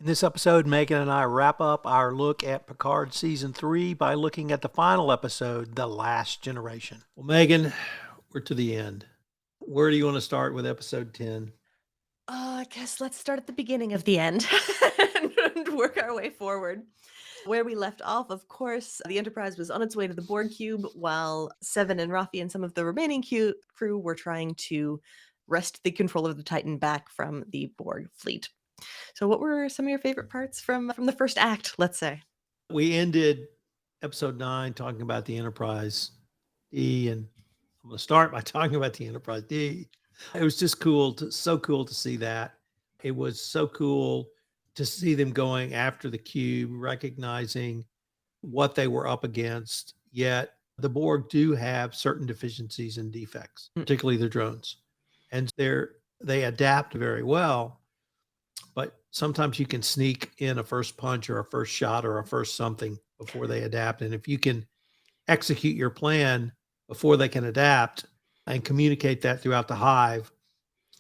In this episode, Megan and I wrap up our look at Picard Season 3 by looking at the final episode, The Last Generation. Well, Megan, we're to the end. Where do you want to start with episode 10? I guess let's start at the beginning of the end and work our way forward. Where we left off, of course, the Enterprise was on its way to the Borg Cube while Seven and Rafi and some of the remaining crew were trying to wrest the control of the Titan back from the Borg fleet. So what were some of your favorite parts from the first act, let's say? We ended episode 9 talking about the Enterprise D, and I'm going to start by talking about the Enterprise D. It was just so cool to see that. It was so cool to see them going after the cube, recognizing what they were up against. Yet the Borg do have certain deficiencies and defects, particularly the drones. And they adapt very well, but sometimes you can sneak in a first punch or a first shot or a first something before they adapt. And if you can execute your plan before they can adapt and communicate that throughout the hive,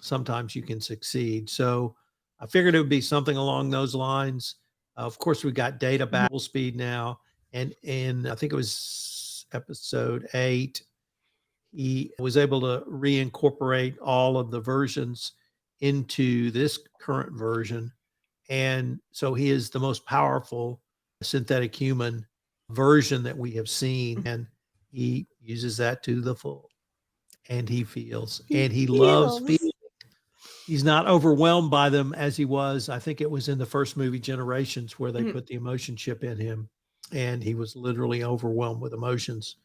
sometimes you can succeed. So I figured it would be something along those lines. Of course, we got data back full speed now. And in, I think it was episode 8, he was able to reincorporate all of the versions into this current version. And so he is the most powerful synthetic human version that we have seen. And he uses that to the full. And he feels, and he loves feeling. He's not overwhelmed by them as he was. I think it was in the first movie Generations where they put the emotion chip in him, and he was literally overwhelmed with emotions.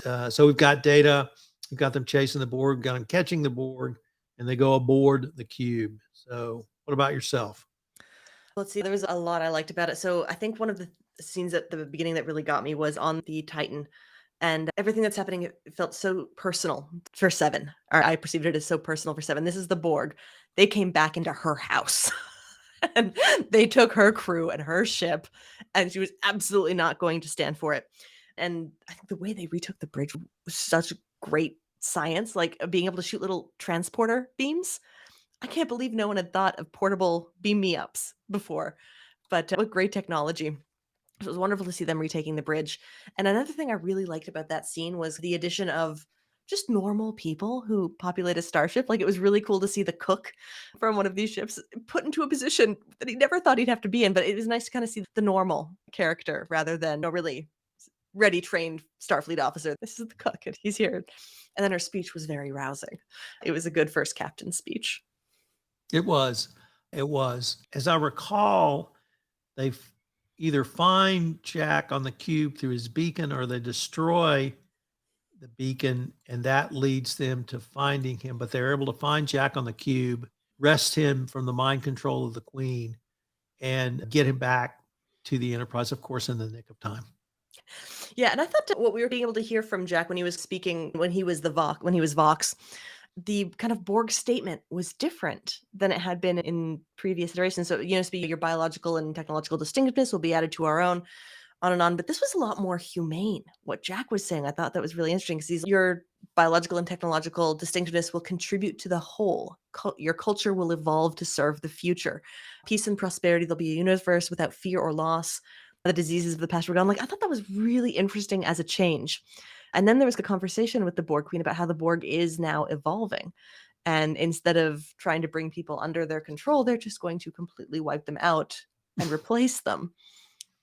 So we've got Data, we've got them chasing the Borg, got them catching the Borg, and they go aboard the cube. So what about yourself? Let's see, there was a lot I liked about it. So I think one of the scenes at the beginning that really got me was on the Titan. And everything that's happening, it felt so personal for Seven. Or I perceived it as so personal for Seven. This is the Borg. They came back into her house. And they took her crew and her ship, and she was absolutely not going to stand for it. And I think the way they retook the bridge was such great science, like being able to shoot little transporter beams. I can't believe no one had thought of portable beam me ups before, but what great technology. It was wonderful to see them retaking the bridge. And another thing I really liked about that scene was the addition of just normal people who populate a starship. Like, it was really cool to see the cook from one of these ships put into a position that he never thought he'd have to be in. But it was nice to kind of see the normal character rather than a really ready, trained Starfleet officer. This is the cook, and he's here. And then her speech was very rousing. It was a good first captain speech. It was. It was. As I recall, they either find Jack on the cube through his beacon or they destroy the beacon, and that leads them to finding him. But they're able to find Jack on the cube, wrest him from the mind control of the Queen, and get him back to the Enterprise, of course, in the nick of time. Yeah, and I thought what we were being able to hear from Jack when he was speaking, when he was Vox, the kind of Borg statement was different than it had been in previous iterations. So, your biological and technological distinctiveness will be added to our own, on and on. But this was a lot more humane. What Jack was saying, I thought that was really interesting, because your biological and technological distinctiveness will contribute to the whole. Your culture will evolve to serve the future. Peace and prosperity. There'll be a universe without fear or loss. The diseases of the past were gone. Like, I thought that was really interesting as a change. And then there was the conversation with the Borg Queen about how the Borg is now evolving. And instead of trying to bring people under their control, they're just going to completely wipe them out and replace them.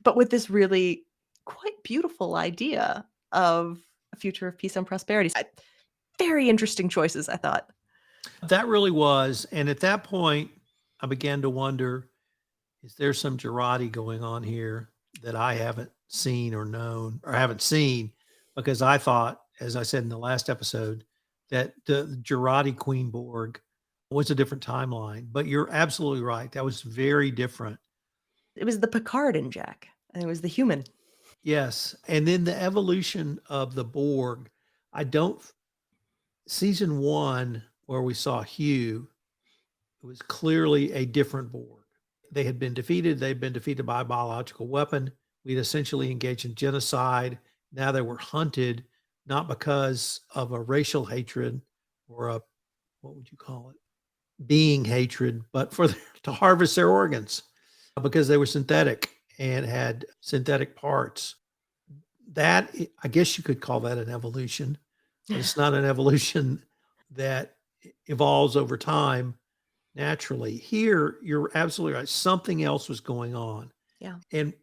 But with this really quite beautiful idea of a future of peace and prosperity. Very interesting choices, I thought. That really was. And at that point, I began to wonder, is there some Jurati going on here that I haven't seen or known or haven't seen? Because I thought, as I said in the last episode, that the Jurati Queen Borg was a different timeline. But you're absolutely right. That was very different. It was the Picard in Jack, and it was the human. Yes. And then the evolution of the Borg, season 1, where we saw Hugh, it was clearly a different Borg. They had been defeated. They'd been defeated by a biological weapon. We'd essentially engaged in genocide. Now they were hunted, not because of a racial hatred or what would you call it? Being hatred, but to harvest their organs. because they were synthetic and had synthetic parts. That, I guess you could call that an evolution, but it's not an evolution that evolves over time naturally. Here, you're absolutely right. Something else was going on. Yeah. And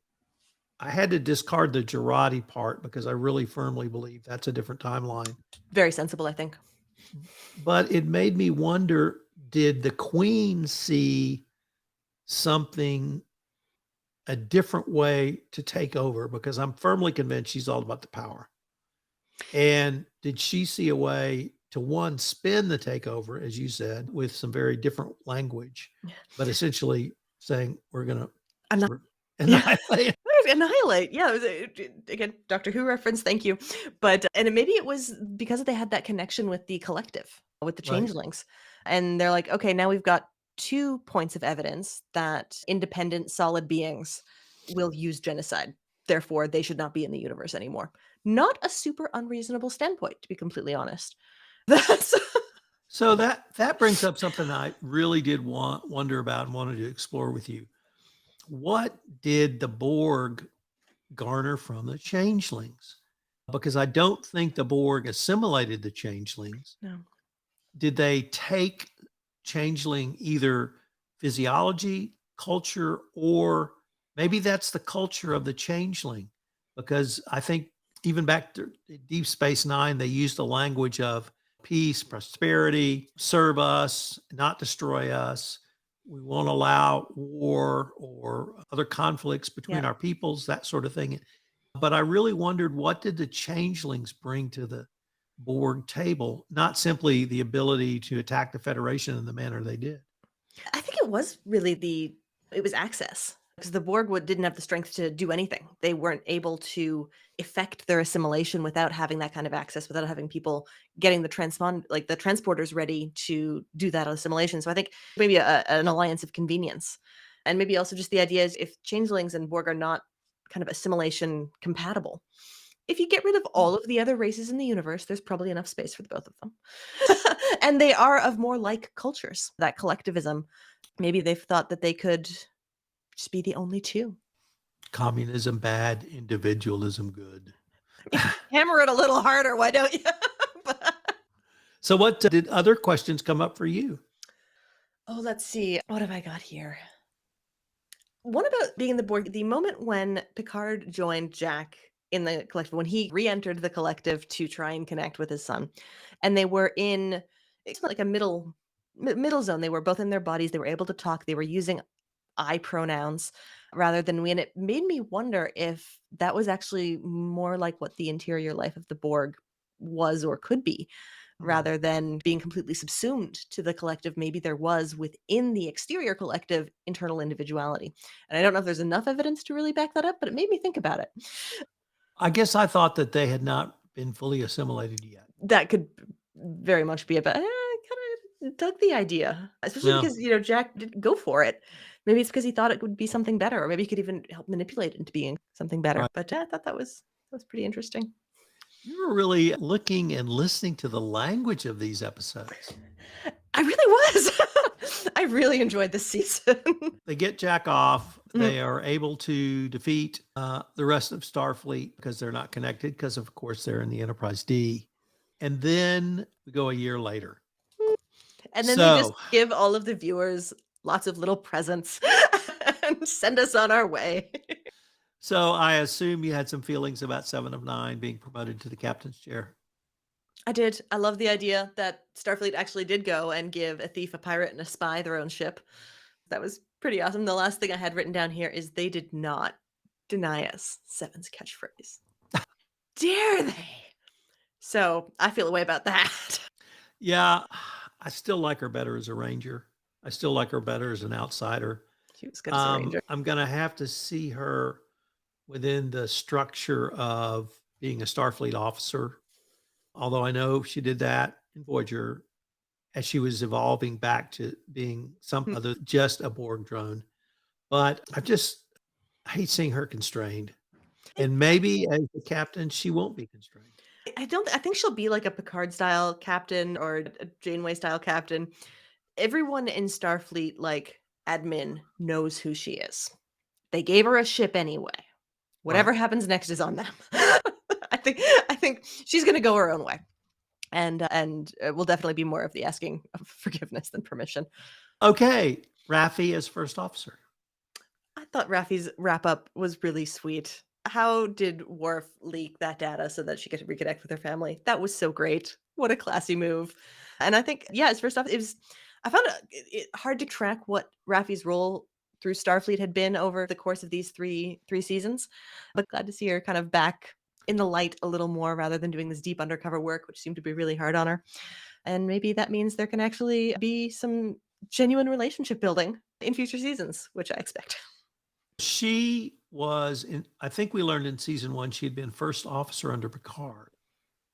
I had to discard the Girardi part because I really firmly believe that's a different timeline. Very sensible, I think. But it made me wonder, did the Queen see something, a different way to take over? Because I'm firmly convinced she's all about the power. And did she see a way to, one, spin the takeover, as you said, with some very different language, but essentially saying, we're going I'm not. to Yeah. annihilate. Annihilate. Yeah. It was again, Doctor Who reference. Thank you. But, and maybe it was because they had that connection with the collective, with the Right. changelings. And they're like, okay, now we've got 2 points of evidence that independent, solid beings will use genocide. Therefore, they should not be in the universe anymore. Not a super unreasonable standpoint, to be completely honest. That's So that brings up something I really did wonder about and wanted to explore with you. What did the Borg garner from the changelings? Because I don't think the Borg assimilated the changelings. no. Did they take changeling either physiology, culture, or maybe that's the culture of the changeling? Because I think even back to Deep Space Nine, they used the language of peace, prosperity, serve us, not destroy us. We won't allow war or other conflicts between Yeah. our peoples, that sort of thing. But I really wondered, what did the changelings bring to the Borg table? Not simply the ability to attack the Federation in the manner they did. I think it was really it was access, because the Borg didn't have the strength to do anything. They weren't able to effect their assimilation without having that kind of access, without having people getting the the transporters ready to do that assimilation. So I think maybe an alliance of convenience, and maybe also just the idea is, if changelings and Borg are not kind of assimilation compatible, if you get rid of all of the other races in the universe, there's probably enough space for the both of them. And they are of more like cultures, that collectivism. Maybe they've thought that they could just be the only 2. Communism bad, individualism good. Hammer it a little harder, why don't you? So what did other questions come up for you? Oh, let's see. What have I got here? One about being the Borg, the moment when Picard joined Jack in the collective, when he re-entered the collective to try and connect with his son, and they were in, it's like a middle zone. They were both in their bodies. They were able to talk. They were using I pronouns rather than we. And it made me wonder if that was actually more like what the interior life of the Borg was or could be, rather than being completely subsumed to the collective. Maybe there was within the exterior collective internal individuality. And I don't know if there's enough evidence to really back that up, but it made me think about it. I guess I thought that they had not been fully assimilated yet. That could very much be about, I kind of dug the idea, especially Yeah. because, Jack didn't go for it. Maybe it's because he thought it would be something better, or maybe he could even help manipulate it into being something better. Right. But I thought that was pretty interesting. You were really looking and listening to the language of these episodes. I really was. I really enjoyed this season. They get Jack off. They are able to defeat the rest of Starfleet because they're not connected, because of course they're in the Enterprise D. And then we go a year later. And then they just So give all of the viewers lots of little presents and send us on our way. So I assume you had some feelings about 7 of 9 being promoted to the captain's chair. I did. I love the idea that Starfleet actually did go and give a thief, a pirate, and a spy their own ship. That was pretty awesome. The last thing I had written down here is they did not deny us Seven's catchphrase. Dare they? So I feel a way about that. Yeah, I still like her better as a Ranger. I still like her better as an outsider. She was good as a Ranger. I'm going to have to see her within the structure of being a Starfleet officer. Although I know she did that in Voyager as she was evolving back to being some other, just a Borg drone. But I hate seeing her constrained. And maybe as the captain, she won't be constrained. I think she'll be like a Picard style captain or a Janeway style captain. Everyone in Starfleet, like admin, knows who she is. They gave her a ship anyway. Whatever Right. happens next is on them. I think she's gonna go her own way, and will definitely be more of the asking of forgiveness than permission. Okay. Raffi as first officer. I thought Raffi's wrap up was really sweet. How did Worf leak that data so that she could reconnect with her family? That was so great. What a classy move. And I think, yeah, as first off, I found it hard to track what Raffi's role through Starfleet had been over the course of these three seasons, but glad to see her kind of back in the light a little more rather than doing this deep undercover work, which seemed to be really hard on her. And maybe that means there can actually be some genuine relationship building in future seasons, which I expect. She was in, I think we learned in season 1, she had been first officer under Picard,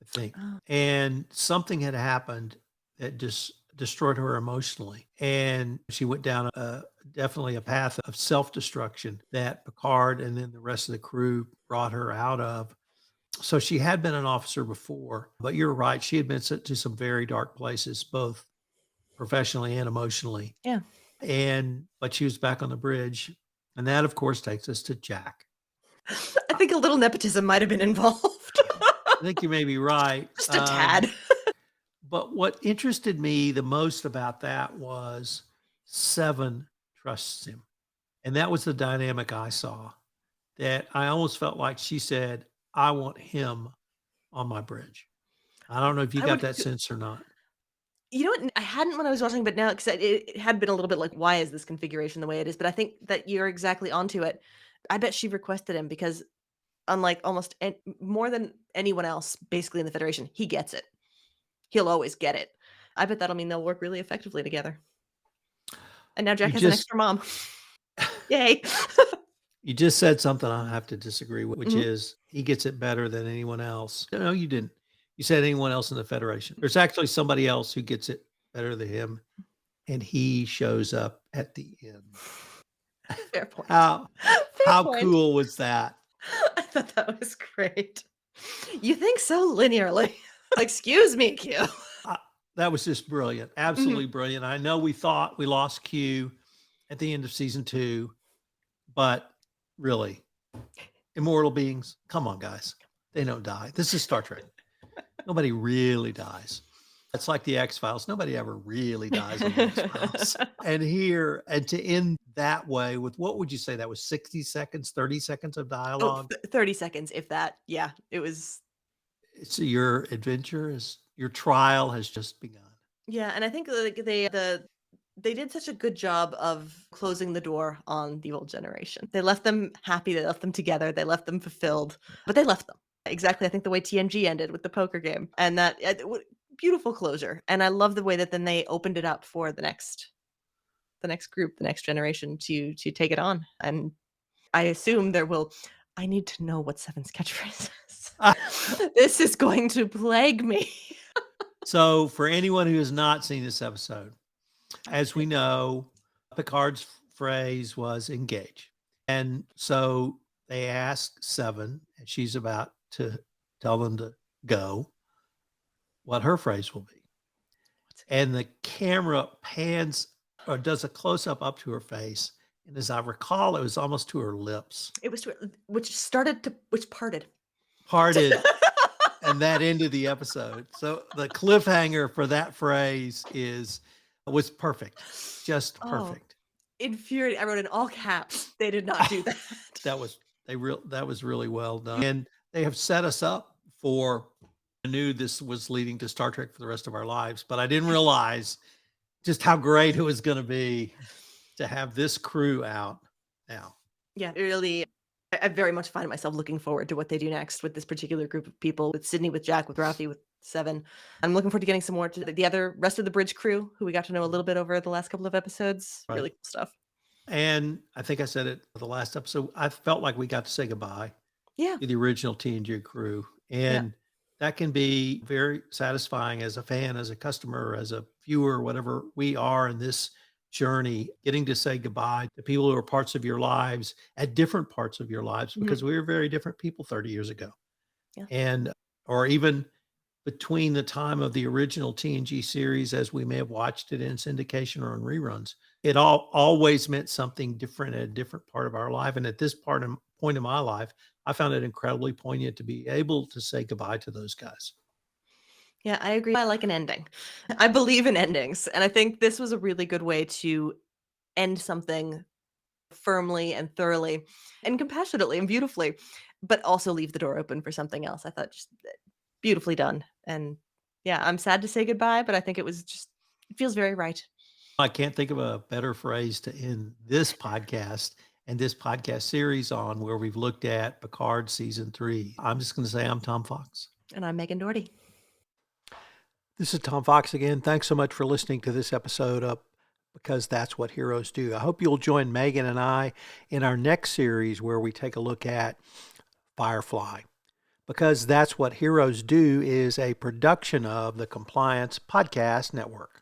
I think. Oh. And something had happened that just destroyed her emotionally. And she went down definitely a path of self-destruction that Picard and then the rest of the crew brought her out of. So she had been an officer before, but you're right. She had been sent to some very dark places, both professionally and emotionally. Yeah. But she was back on the bridge. And that, of course, takes us to Jack. I think a little nepotism might have been involved. I think you may be right. Just a tad. But what interested me the most about that was Seven trusts him. And that was the dynamic I saw, that I almost felt like she said, I want him on my bridge. I don't know if you I got would that too. sense or not. You know what? I hadn't when I was watching, but now because it had been a little bit like, why is this configuration the way it is? But I think that you're exactly onto it. I bet she requested him because, unlike almost more than anyone else, basically in the Federation, he gets it. He'll always get it. I bet that'll mean they'll work really effectively together. And now You Jack has an just extra mom. Yay. you just said something I have to disagree with, which Mhm. is he gets it better than anyone else. No, you didn't. You said anyone else in the Federation. There's actually somebody else who gets it better than him, and he shows up at the end. Fair point. How Fair how point. cool was that? I thought that was great. You think so linearly. Excuse me, Q. That was just brilliant. Mhm. Absolutely brilliant. I know we thought we lost Q at the end of season 2, but really, immortal beings, come on, guys. They don't die. This is Star Trek. Nobody really dies. It's like the X-Files. Nobody ever really dies on the X-Files. And to end that way with, what would you say that was, 60 seconds, 30 seconds of Oh, dialogue? 30 seconds, if that. Yeah, it was. So your adventure your trial has just begun. Yeah, and I think like they did such a good job of closing the door on the old generation. They left them happy. They left them together. They left them fulfilled. But they left them exactly. I think the way TNG ended with the poker game, and that beautiful closure. And I love the way that then they opened it up for the next group, the next generation to take it on. And I assume there will. I need to know what Seven's catchphrase is. This is going to plague me. So for anyone who has not seen this episode, as we know, Picard's phrase was engage. And so they ask Seven, and she's about to tell them to go, what her phrase will be. And the camera pans or does a close up to her face. And as I recall, it was almost to her lips, It was which parted. parted, and that ended the episode. So the cliffhanger for that phrase was perfect, just Oh, perfect. infuriating. I wrote in all caps. They did not do that. That was really well done. And they have set us up for, I knew this was leading to Star Trek for the rest of our lives, but I didn't realize just how great it was going to be to have this crew out now. Yeah, really. I very much find myself looking forward to what they do next with this particular group of people, with Sydney, with Jack, with Raffi, with Seven. I'm looking forward to getting some more to the other rest of the bridge crew, who we got to know a little bit over the last couple of episodes. Right. Really cool stuff. And I think I said it the last episode. I felt like we got to say goodbye Yeah. to the original TNG crew. And that can be very satisfying as a fan, as a customer, as a viewer, whatever we are in this journey, getting to say goodbye to people who are parts of your lives at different parts of your lives, because we were very different people 30 years ago. Yeah. And, or even between the time of the original TNG series, as we may have watched it in syndication or in reruns, It always meant something different at a different part of our life. And at this point in my life, I found it incredibly poignant to be able to say goodbye to those guys. Yeah, I agree. I like an ending. I believe in endings. And I think this was a really good way to end something firmly and thoroughly and compassionately and beautifully, but also leave the door open for something else. I thought just beautifully done. And yeah, I'm sad to say goodbye, but I think it feels very right. I can't think of a better phrase to end this podcast and this podcast series on, where we've looked at Picard season 3. I'm just going to say I'm Tom Fox. And I'm Megan Dougherty. This is Tom Fox again. Thanks so much for listening to this episode of Because That's What Heroes Do. I hope you'll join Megan and I in our next series where we take a look at Firefly. Because That's What Heroes Do is a production of the Compliance Podcast Network.